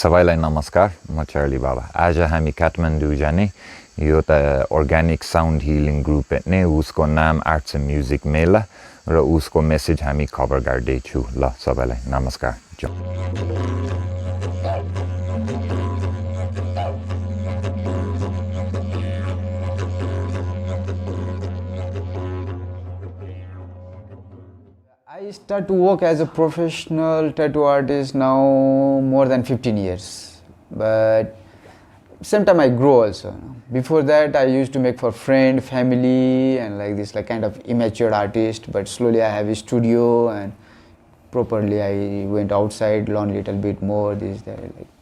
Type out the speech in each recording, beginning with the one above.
सबैलाई नमस्कार, म चार्ली बाबा। आज हामी काठमाडौँ जाने यो त अर्ग्यानिक साउन्ड हिलिङ ग्रुप ने उसको नाम आर्ट्स एन्ड म्युजिक मेला र उसको मेसेज हामी खबर गर्दैछु। ल सबैलाई नमस्कार। I start to work as a professional tattoo artist now more than 15 years, but same time I grow also. Before that I used to make for friend, family and like this, like kind of immature artist, but slowly I have a studio and properly I went outside, learn little bit more, this, that, like.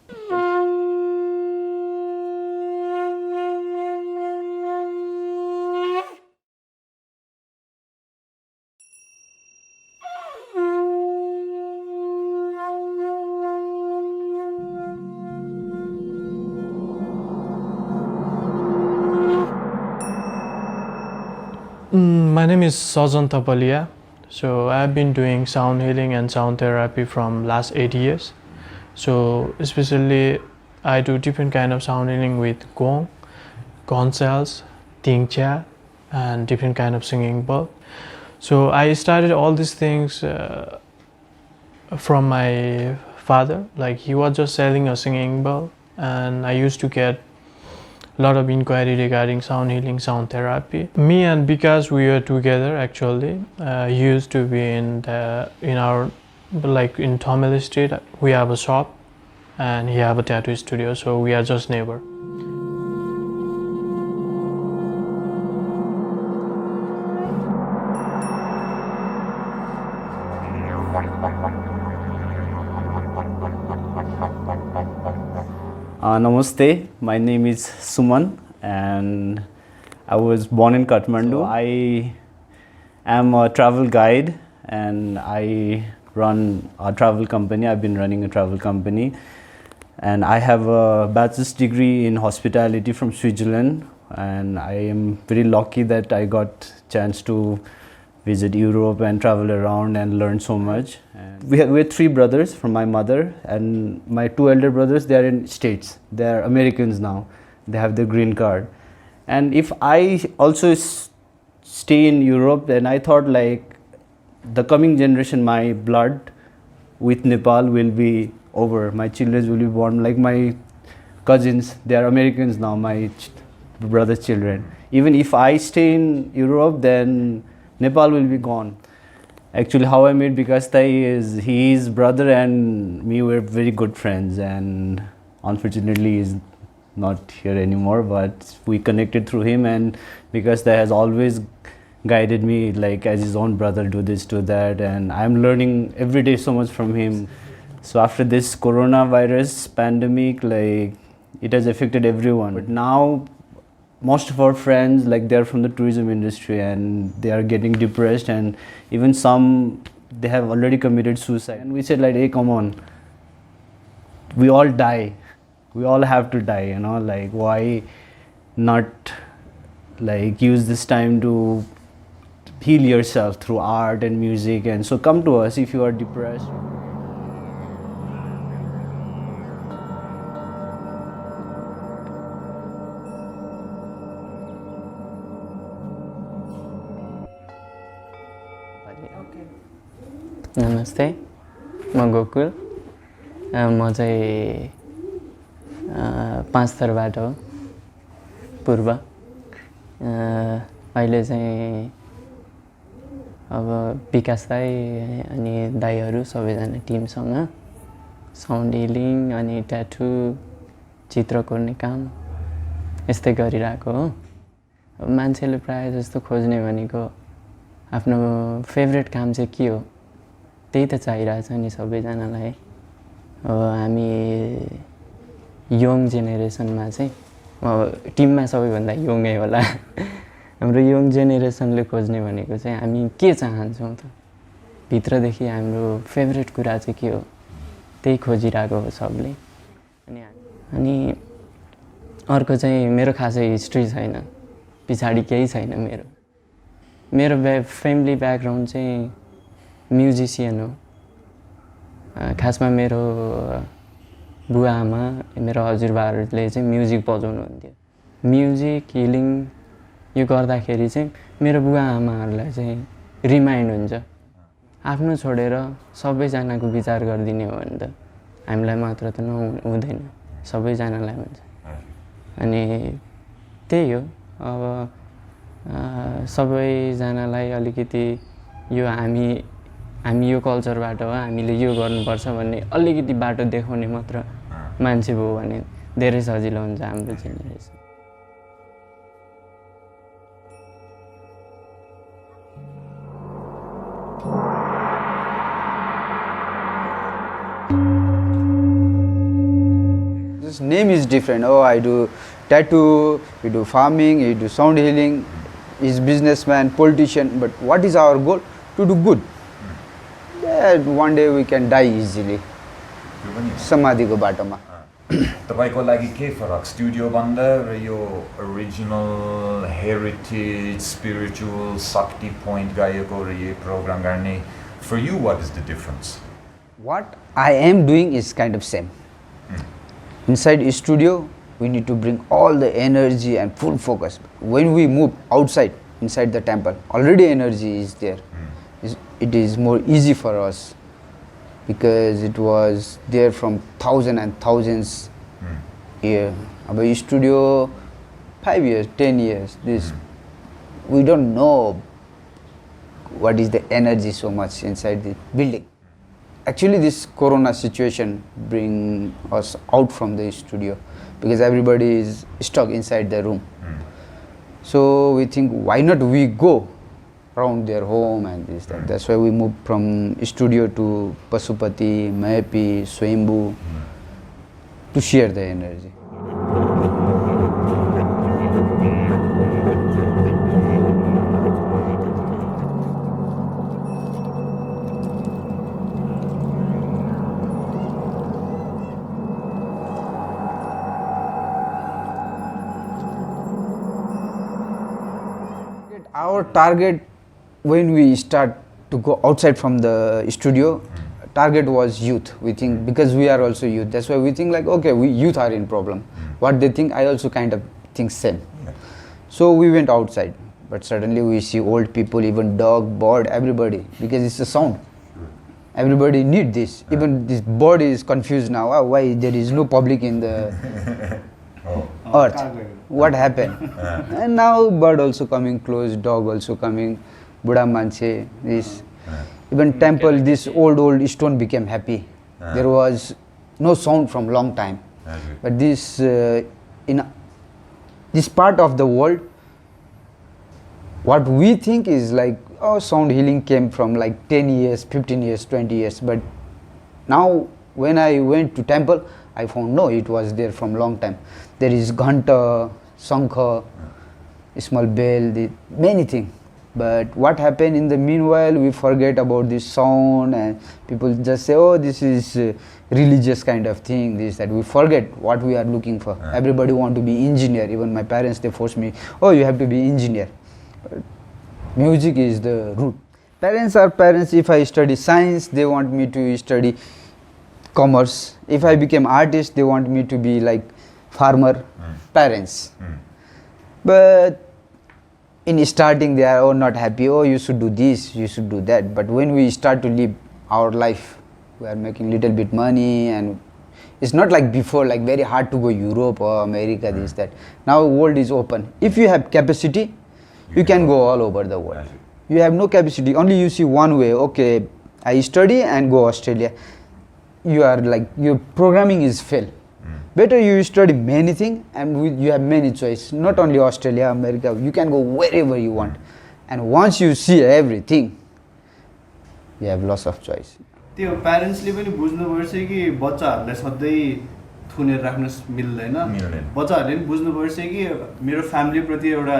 My name is Sajan Tapalia. So I've been doing sound healing and sound therapy from last 8 years. So especially I do different kind of sound healing with gong, gong cells, tingcha, and different kind of singing bowl. So I started all these things from my father. Like he was just selling a singing bowl, and I used to get lot of inquiry regarding sound healing, sound therapy. Me and because we were together actually, he used to be in our like in Tamil Street. We have a shop, and he have a tattoo studio. So we are just neighbor. Namaste, my name is Suman and I was born in Kathmandu. I am a travel guide and I run a travel company. I've been running a travel company and I have a bachelor's degree in hospitality from Switzerland, and I am very lucky that I got chance to visit Europe and travel around and learn so much. And we're three brothers from my mother, and my two elder brothers, they are in States. They are Americans now. They have their green card. And if I also stay in Europe, then I thought like the coming generation, my blood with Nepal will be over. My children will be born like my cousins. They are Americans now, my brother's children. Even if I stay in Europe, then Nepal will be gone. Actually, how I met Vikas Tai is his brother and me were very good friends, and unfortunately he's not here anymore, but we connected through him, and Vikas Tai has always guided me like as his own brother, do this, do that, and I'm learning every day so much from him. So after this coronavirus pandemic, like it has affected everyone, but now most of our friends, like they're from the tourism industry and they are getting depressed, and even some, they have already committed suicide. And we said like, hey, come on, we all die, we all have to die, you know, like why not like use this time to heal yourself through art and music. And so come to us if you are depressed. नमस्ते, म गोकुल, म चाहिँ पाँचथरबाट हो, पूर्व। अहिले चाहिँ अब विकास दाइ अनि दाइहरू सबैजना टिमसँग साउन्ड हिलिङ अनि ट्याटु, चित्र कोर्ने काम यस्तै गरिरहेको हो। मान्छेले प्रायः जस्तो खोज्ने भनेको आफ्नो फेभरेट काम चाहिँ के हो त्यही त चाहिरहेछ नि सबैजनालाई। अब हामी यङ जेनेरेसनमा चाहिँ टिममा सबैभन्दा यङै होला। हाम्रो यङ जेनेरेसनले खोज्ने भनेको चाहिँ हामी के चाहन्छौँ त, भित्रदेखि हाम्रो फेभरेट कुरा चाहिँ के हो त्यही खोजिरहेको हो सबले। अनि अर्को चाहिँ मेरो खासै हिस्ट्री छैन, पछाडि केही छैन। मेरो फ्यामिली ब्याकग्राउन्ड चाहिँ म्युजिसियन हो। खासमा मेरो बुवा आमा मेरो हजुरबाहरूले चाहिँ म्युजिक बजाउनुहुन्थ्यो म्युजिक हिलिङ यो गर्दाखेरि चाहिँ मेरो बुवा आमाहरूलाई चाहिँ रिमाइन्ड हुन्छ आफ्नो छोडेर सबैजनाको विचार गरिदिने हो भने त हामीलाई मात्र त हुँदैन सबैजनालाई हुन्छ अनि त्यही हो अब सबैजनालाई अलिकति यो हामी यो कल्चरबाट हो हामीले यो गर्नुपर्छ भन्ने अलिकति बाटो देखाउने मात्र मान्छे भयो भने धेरै सजिलो हुन्छ हाम्रो generation This name is different. Oh, I do tattoo, you do farming, you do sound healing, he's businessman, politician, but what is our goal? To do good. Yeah, one day we can die easily. Samadhi ko bato ma. तपाईको लागि के फरक studio भन्दा र यो original heritage spiritual शक्ति point गएको र यो प्रोग्राम गर्ने for you what is the difference? What I am doing is kind of same. Inside a studio, we need to bring all the energy and full focus. When we move outside, inside the temple, already energy is there. It is more easy for us because it was there from thousands and thousands years. Our studio, 5 years, 10 years, this we don't know what is the energy so much inside the building. Actually, this corona situation bring us out from the studio because everybody is stuck inside the room. So we think, why not we go around their home and this, that. That's why we moved from studio to Pasupati, Mayapi, Swayambhu to share the energy. Our target when we start to go outside from the studio, target was youth. We think because we are also youth, that's why we think like, okay, we youth are in problem. What they think, I also kind of think same. So we went outside, but suddenly we see old people, even dog, bird, everybody, because it's a sound. Everybody need this. Even this bird is confused now. Why there is no public in the earth? What happened? And now bird also coming close, dog also coming, Buddha manche, this. Even temple, this old stone became happy. There was no sound from long time. But this, in this part of the world, what we think is like, oh, sound healing came from like 10 years, 15 years, 20 years. But now when I went to temple, I found no, it was there from long time. There is ghanta, shankha, small bell, many things. But what happened in the meanwhile, we forget about this sound and people just say, oh, this is religious kind of thing, this, that. We forget what we are looking for. Everybody want to be engineer. Even my parents, they force me, oh, you have to be engineer. But music is the root. Parents are parents. If I study science, they want me to study commerce. If I became artist, they want me to be like farmer. Parents. But in starting, they are not happy. Oh, you should do this, you should do that. But when we start to live our life, we are making little bit money, and it's not like before, like very hard to go Europe or America, this, that. Now world is open. If you have capacity, you can go all over the world. You have no capacity, only you see one way. Okay, I study and go Australia. You are like, your programming is fail. Better you study many things and you have many choice. Not only Australia, America, you can go wherever you want. And once you see everything, you have lots of choice. त्यो प्यारेन्ट्सले पनि बुझ्नुपर्छ कि बच्चाहरूलाई सधैँ थुनेर राख्न मिल्दैन बच्चाहरूले पनि बुझ्नुपर्छ कि मेरो फ्यामिलीप्रति एउटा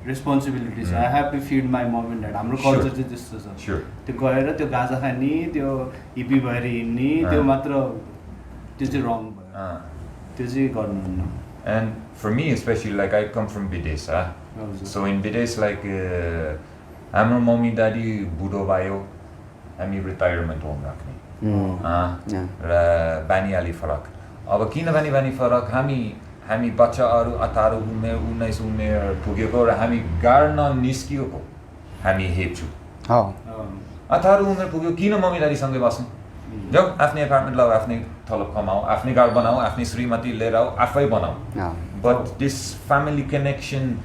रेस्पोन्सिबिलिटी छ I have to feed my mom and dad हाम्रो कल्चर चाहिँ त्यस्तो छ त्यो गएर त्यो गाजा खाने त्यो हिप्पी भएर हिँड्ने त्यो मात्र त्यो चाहिँ रङ भयो त्यो चाहिँ गर्नुहुन्न And for me especially, like I come from Bidesh, so in Bidesh, like हाम्रो मम्मी ड्याडी बुढो भयो हामी रिटायरमेन्ट होम राख्ने र बानी अलि फरक अब किनभने भने फरक हामी बच्चाहरू 18 उमेर 19 उमेर पुगेको र हामी गाड्न निस्किएको हामी हेर्छु 18 उमेर पुग्यो किन मम्मी ड्याडीसँगै बस्नु जाऊ आफ्नै एपार्टमेन्ट लगाऊ आफ्नै तलब कमाऊ आफ्नै घर बनाऊ आफ्नै श्रीमती लिएर आऊ आफै बनाऊ बट दिस फ्यामिली कनेक्सन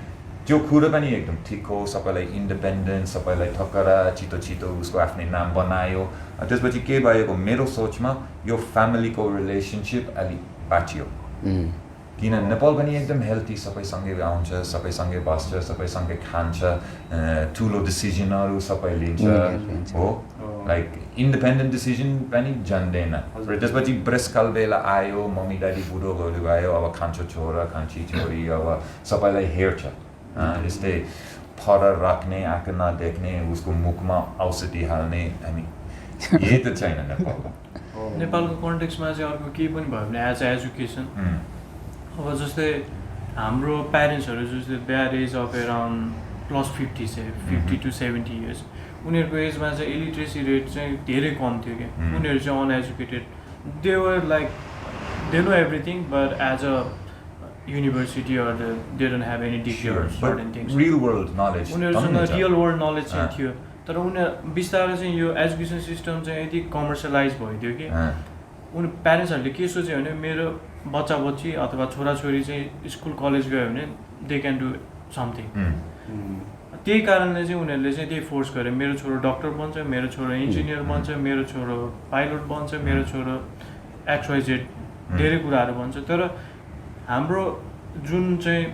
त्यो कुरो पनि एकदम ठिक हो सबैलाई इन्डिपेन्डेन्ट सबैलाई ठक्करा छिटो उसको आफ्नै नाम बनायो त्यसपछि के भएको मेरो सोचमा यो फ्यामिलीको रिलेसनसिप अलि बाँचियो किन नेपाल पनि एकदम हेल्थी सबैसँगै आउँछ सबैसँगै बस्छ सबैसँगै खान्छ ठुलो डिसिजनहरू सबै लिन्छ हो लाइक इन्डिपेन्डेन्ट डिसिजन पनि जान्दैन र त्यसपछि ब्रेसकाल बेला आयो मम्मी ड्याडी बुढोहरू भयो अब खान्छ छोरा खान्छी छोरी अब सबैलाई हेर्छ यस्तै फरक राख्ने आँखा नदेख्ने उसको मुखमा औषधि हाल्ने हामी यही त छैन नेपालको कन्टेक्समा चाहिँ अर्को केही पनि भयो भने एज अ एजुकेसन अब जस्तै हाम्रो प्यारेन्ट्सहरू जस्तै देयर एज अफ एराउन्ड +50 चाहिँ 50 to 70 इयर्स उनीहरूको एजमा चाहिँ इलिट्रेसी रेट चाहिँ धेरै कम थियो क्या उनीहरू चाहिँ uneducated they were like they know everything but as a university or they don't have any degree or certain things real world knowledge उनीहरूसँग रियल वर्ल्ड नलेज चाहिँ थियो तर उनीहरू बिस्तारै चाहिँ यो एजुकेसन सिस्टम चाहिँ यति कमर्सियलाइज भइदियो कि प्यारेन्ट्सहरूले के सोच्यो भने मेरो बच्चा बच्ची अथवा छोराछोरी चाहिँ स्कुल कलेज गयो भने दे क्यान डु समथिङ त्यही कारणले चाहिँ उनीहरूले चाहिँ त्यही फोर्स गर्यो मेरो छोरो डक्टर बन्छ मेरो छोरो इन्जिनियर बन्छ मेरो छोरो पाइलट बन्छ मेरो छोरो XYZ धेरै कुराहरू बन्छ तर हाम्रो जुन चाहिँ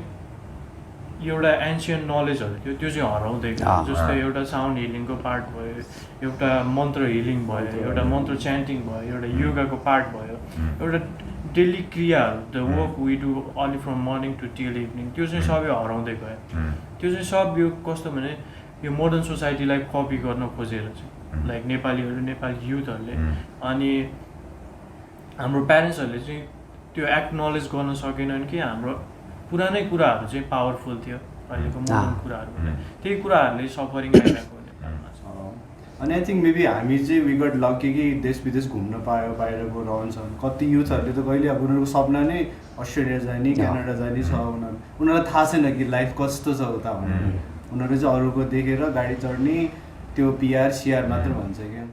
एउटा एन्सियन्ट नलेजहरू थियो त्यो चाहिँ हराउँदै गयो जस्तै एउटा साउन्ड हिलिङको पार्ट भयो एउटा मन्त्र हिलिङ भयो एउटा मन्त्र च्यान्टिङ भयो एउटा योगाको पार्ट भयो एउटा डेली क्रियाहरू the work we do early from morning to till evening त्यो चाहिँ सबै हराउँदै गयो त्यो चाहिँ सब यो कस्तो भने यो मोडर्न सोसाइटीलाई कपी गर्न खोजेर चाहिँ लाइक नेपाली युथहरूले अनि हाम्रो प्यारेन्ट्सहरूले चाहिँ त्यो एक्नोलेज गर्न सकेनन् कि हाम्रो पुरानै कुराहरू चाहिँ पावरफुल थियो अहिलेको मोडर्न कुराहरू त्यही कुराहरूले सफरिङ आइरहेको अनि आई थिङ्क मेबी हामी चाहिँ वी गट लकी कि देश विदेश घुम्न पायो बाहिरको रहन्छ कति युथहरूले त कहिले अब उनीहरूको सपना नै अस्ट्रेलिया जाने क्यानाडा जाने छ उनीहरूलाई थाहा छैन कि लाइफ कस्तो छ उता भनेर उनीहरू चाहिँ अरूको देखेर गाडी चढ्ने त्यो पिआर सिआर मात्र भन्छ क्या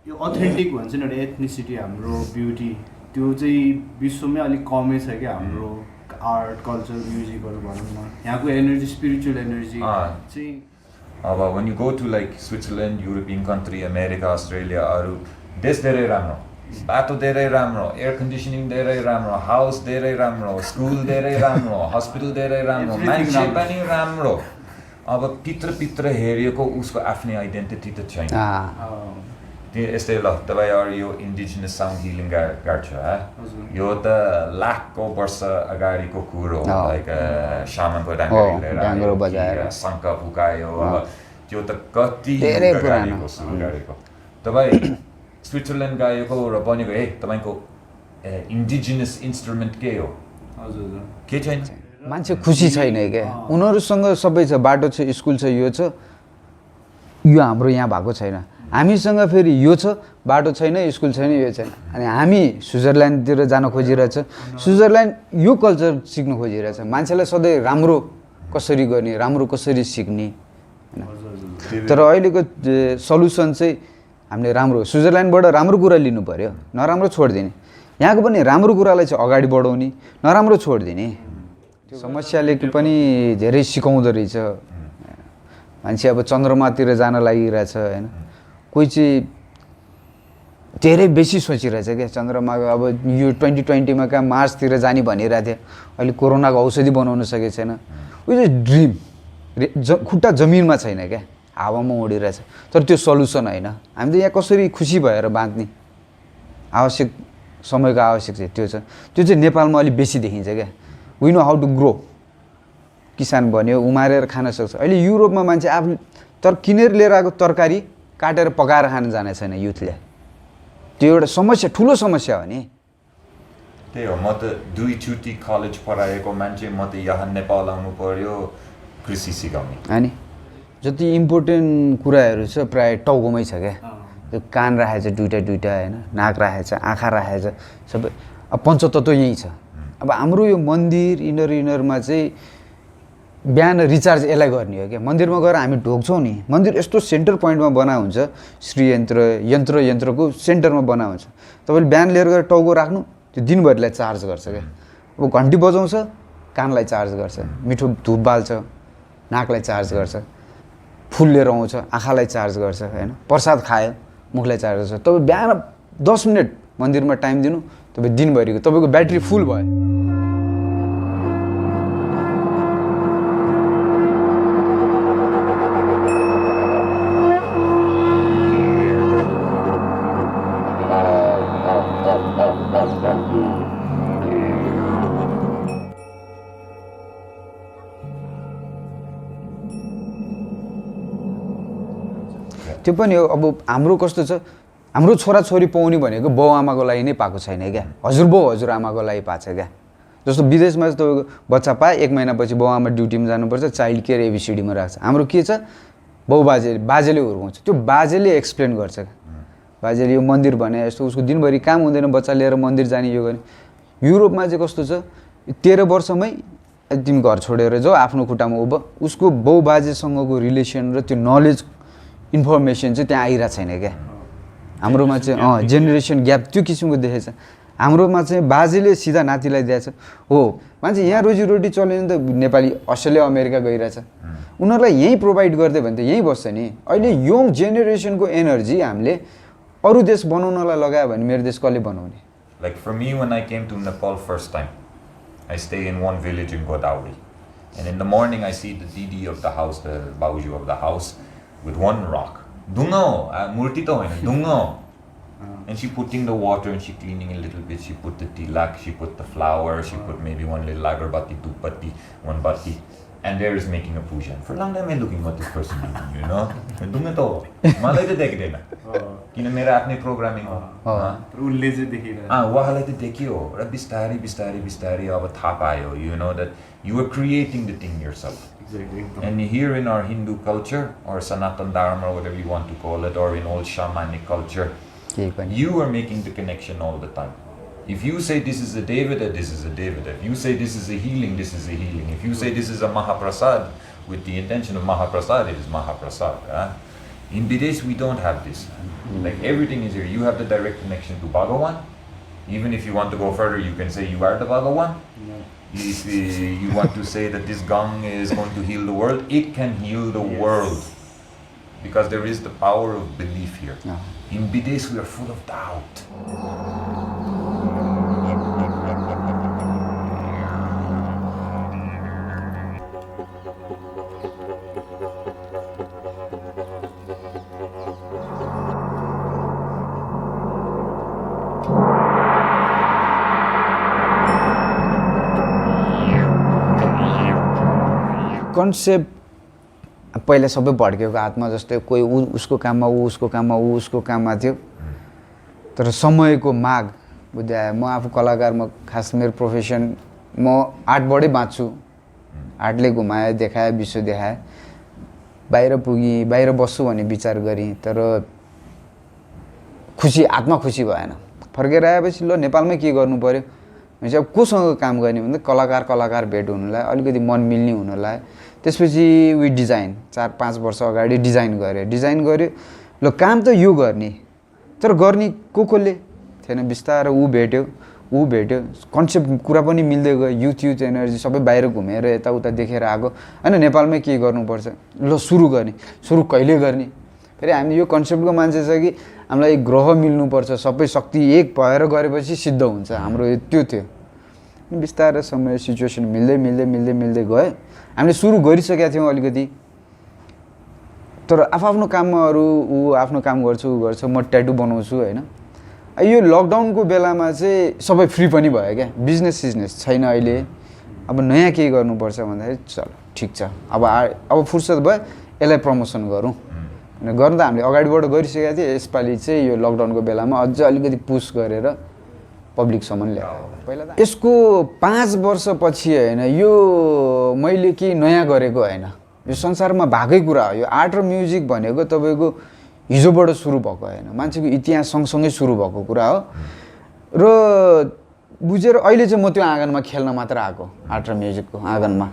यो अथेन्टिक भन्छ नि एउटा एथनिसिटी हाम्रो ब्युटी त्यो चाहिँ विश्वमै अलिक कमै छ क्या हाम्रो आर्ट कल्चर म्युजिकहरू भनौँ न यहाँको एनर्जी स्पिरिचुअल एनर्जी चाहिँ अब when you go to like Switzerland, European country, America, Australia अरू देश धेरै राम्रो बाटो धेरै राम्रो एयर कन्डिसनिङ धेरै राम्रो हाउस धेरै राम्रो स्कुल धेरै राम्रो हस्पिटल धेरै राम्रो मान्छे पनि राम्रो अब भित्र हेरिएको उसको आफ्नै आइडेन्टिटी त छैन यस्तै ल तपाईँ यो इन्डिजिनस साउन्ड हिलिङ गाड्छ यो त लाखौँ वर्ष अगाडिको कुरो लाइक सामानको डाङ्गरो बजाएर शङ्ख फुकायो त्यो त कति अगाडिको सुरु गरेको तपाईँ स्विट्जरल्यान्ड गएको र बनेको तपाईँको इन्डिजिनस इन्स्ट्रुमेन्ट के हो के छैन मान्छे खुसी छैन क्या उनीहरूसँग सबै छ बाटो छ स्कुल छ यो हाम्रो यहाँ भएको छैन हामीसँग फेरि यो छ बाटो छैन स्कुल छैन यो छैन अनि हामी स्विजरल्यान्डतिर जान खोजिरहेछ स्विजरल्यान्ड यो कल्चर सिक्नु खोजिरहेछ मान्छेलाई सधैँ राम्रो कसरी गर्ने राम्रो कसरी सिक्ने होइन तर अहिलेको सल्युसन चाहिँ हामीले राम्रो स्विजरल्यान्डबाट राम्रो कुरा लिनु पऱ्यो नराम्रो छोडिदिने यहाँको पनि राम्रो कुरालाई चाहिँ अगाडि बढाउने नराम्रो छोडिदिने समस्याले पनि धेरै सिकाउँदो रहेछ मान्छे अब चन्द्रमातिर जान लागिरहेछ होइन कोही चाहिँ धेरै बेसी सोचिरहेछ क्या चन्द्रमाको अब यो 2020मा कहाँ मार्सतिर जाने भनिरहेको थियो अहिले कोरोनाको औषधि बनाउन सकेको छैन उयो चाहिँ ड्रिम खुट्टा जमिनमा छैन क्या हावामा उडिरहेछ तर त्यो सल्युसन होइन हामी त यहाँ कसरी खुसी भएर बाँच्ने आवश्यक समयको आवश्यक चाहिँ त्यो छ त्यो चाहिँ नेपालमा अलिक बेसी देखिन्छ क्या we know how to grow किसान भन्यो उमारेर खान सक्छ अहिले युरोपमा मान्छे आफूले किनेर लिएर आएको तरकारी काटेर पकाएर खान जाने छैन युथले त्यो एउटा समस्या ठुलो समस्या हो नि त्यही हो म त दुईचोटि कलेज पढाएको मान्छे म त यहाँ नेपाल आउनु पर्यो कृषि सिकाउने अनि जति इम्पोर्टेन्ट कुराहरू छ प्रायः टाउकोमै छ क्या त्यो कान राखेको छ दुइटा होइन नाक राखेको छ आँखा राखेको छ सबै अब पञ्चतत्व यही छ अब हाम्रो यो मन्दिर इनरमा चाहिँ बिहान रिचार्ज यसलाई गर्ने हो क्या मन्दिरमा गएर हामी ढोग्छौँ नि मन्दिर यस्तो सेन्टर पोइन्टमा बना हुन्छ श्री यन्त्रको सेन्टरमा बना हुन्छ तपाईँले बिहान लिएर गएर टाउको राख्नु त्यो दिनभरिलाई चार्ज गर्छ क्या अब घन्टी बजाउँछ कानलाई चार्ज गर्छ मिठो धुप बाल्छ नाकलाई चार्ज गर्छ फुल लिएर आउँछ आँखालाई चार्ज गर्छ होइन प्रसाद खायो मुखलाई चार्ज गर्छ तपाईँ बिहान 10 मिनट मन्दिरमा टाइम दिनु तपाईँ दिनभरिको तपाईँको ब्याट्री फुल भयो त्यो पनि हो अब हाम्रो कस्तो छ हाम्रो छोराछोरी पाउने भनेको बाउ आमाको लागि नै पाएको छैन क्या हजुरबाउ हजुरआमाको लागि पाएको छ क्या जस्तो विदेशमा चाहिँ तपाईँको बच्चा पाए 1 महिनापछि बाउ आमा ड्युटीमा जानुपर्छ चाइल्ड केयर एबिसिडीमा राख्छ हाम्रो के छ बाजेले हुर्काउँछ त्यो बाजेले एक्सप्लेन गर्छ बाजेले यो मन्दिर भने जस्तो उसको दिनभरि काम हुँदैन बच्चा लिएर मन्दिर जाने यो गर्ने युरोपमा चाहिँ कस्तो छ 13 वर्षमै तिमी घर छोडेर जाऊ आफ्नो खुट्टामा उभ उसको बाउ बाजेसँगको रिलेसन र त्यो नलेज इन्फर्मेसन चाहिँ त्यहाँ आइरहेको छैन क्या हाम्रोमा चाहिँ जेनेरेसन ग्याप त्यो किसिमको देखेछ हाम्रोमा चाहिँ बाजेले सिधा नातिलाई दिएछ हो मान्छे यहाँ रोजीरोटी चल्यो भने त नेपाली अस्ट्रेलिया अमेरिका गइरहेछ उनीहरूलाई यहीँ प्रोभाइड गर्दै भने त यहीँ बस्छ नि अहिले यङ जेनेरेसनको एनर्जी हामीले अरू देश बनाउनलाई लगायो भने मेरो देश कसले बनाउने Like for me, when I came to Nepal first time, I stay in one village in Godavari. And in the morning, I see the Didi of the house, the Bauju of the house, with one rock. Dungo, murti to hoina, dungo. And she putting the water and she cleaning a little bit. She put the tilak, she put the flour, she put maybe one little agarbatti, 2 batti, 1 batti. And there is making a puja. For a long time, I'm looking what this person doing, you know? Dungo to, malai to dekhidena. किन मेरो आफ्नै programming हो उनले चाहिँ देखिरहेको उहाँलाई त देखियो र बिस्तारै बिस्तारै बिस्तारै अब थाहा पायो you know that you are creating the thing yourself and here in our Hindu culture or Sanatan Dharma or whatever you want to call it or in old shamanic culture you are making the connection all the time if you say this is a Devada this is a Devada if you say this is a healing this is a healing if you say this is a Mahaprasad with the intention of Mahaprasad it is Mahaprasad in Bidesh we don't have this like everything is here you have the direct connection to Bhagavan even if you want to go further you can say you are the Bhagavan if you want to say that this gong is going to heal the world it can heal the world because there is the power of belief here in Bidesh we are full of doubt concept पहिला सबै भड्केको हातमा जस्तै कोही उसको काममा उसको काममा उसको काममा थियो तर समयको माग बुझ्दै आयो म आफू कलाकार म खास मेरो प्रोफेसन म आर्टबाटै बाँच्छु आर्टले घुमाए देखाए विश्व देखाए बाहिर पुगी बाहिर बस्छु भन्ने विचार गरेँ तर खुसी आत्मा खुसी भएन फर्केर आएपछि ल नेपालमै के गर्नु पर्यो भनेपछि अब कोसँग काम गर्ने भन्दा कलाकार भेट हुनुलाई अलिकति मन मिल्ने हुनुलाई त्यसपछि वी डिजाइन 4-5 वर्ष अगाडि डिजाइन गर्यो ल काम त यो गर्ने तर गर्ने कोले थिएन बिस्तारै ऊ भेट्यो कन्सेप्ट कुरा पनि मिल्दै गयो युथ एनर्जी सबै बाहिर घुमेर यताउता देखेर आएको हैन नेपालमै के गर्नुपर्छ ल सुरु कहिले गर्ने फेरि हामी यो कन्सेप्टको मान्छे छ कि हामीलाई ग्रह मिल्नुपर्छ सबै शक्ति एक भएर गरेपछि सिद्ध हुन्छ हाम्रो त्यो थियो बिस्तारै समय सिचुएसन मिल्दै गयो हामीले सुरु गरिसकेका थियौँ अलिकति तर आफ्नो काममा अरू ऊ आफ्नो काम गर्छु म ट्याटु बनाउँछु हैन यो लकडाउनको बेलामा चाहिँ सबै फ्री पनि भयो क्या बिजनेस छैन अहिले अब नयाँ केही गर्नुपर्छ भन्दाखेरि चलो ठिक छ अब फुर्सद भयो यसलाई प्रमोसन गरौँ गर्न त हामीले अगाडिबाट गरिसकेका थियौँ यसपालि चाहिँ यो लकडाउनको बेलामा अझ अलिकति पुस गरेर पब्लिकसम्म ल्यायो पहिला त यसको 5 वर्षपछि हैन यो मैले केही नयाँ गरेको हैन यो संसारमा भएकै कुरा हो यो आर्ट र म्युजिक भनेको तपाईको हिजोबाट सुरु भएको हैन मान्छेको इतिहास सँगसँगै सुरु भएको कुरा हो र बुझेर अहिले चाहिँ म त्यो आँगनमा खेल्न मात्र आएको आर्ट र म्युजिकको आँगनमा।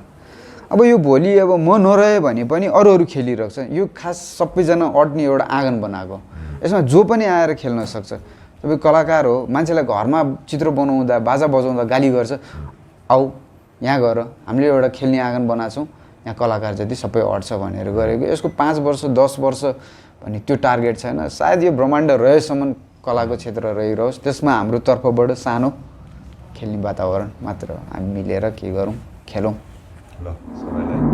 अब यो भोलि अब म नरहे भने पनि अरू खेलिरहेको छ। यो खास सबैजना अड्ने एउटा आँगन बनाएको। यसमा जो पनि आएर खेल्न सक्छ। तपाईँ कलाकार हो, मान्छेलाई घरमा चित्र बनाउँदा बाजा बजाउँदा गाली गर्छ, आऊ यहाँ गर, हामीले एउटा खेल्ने आँगन बनाएको छौँ, यहाँ कलाकार जति सबै अड्छ भनेर गरेको। यसको 5 वर्ष 10 वर्ष भन्ने त्यो टार्गेट छैन। सायद यो ब्रह्माण्ड रहेसम्म कलाको क्षेत्र रहिरहोस्, त्यसमा हाम्रो तर्फबाट सानो खेल्ने वातावरण मात्र हामी मिलेर के गरौँ, खेलौँ। ल सबैलाई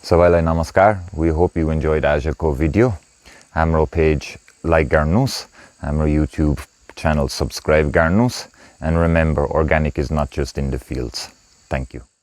सबैलाई नमस्कार। We hope you enjoyed आजको भिडियो। हाम्रो पेज लाइक गर्नुस्, हाम्रो YouTube channel subscribe गर्नुस्, and remember, organic is not just in the fields. Thank you.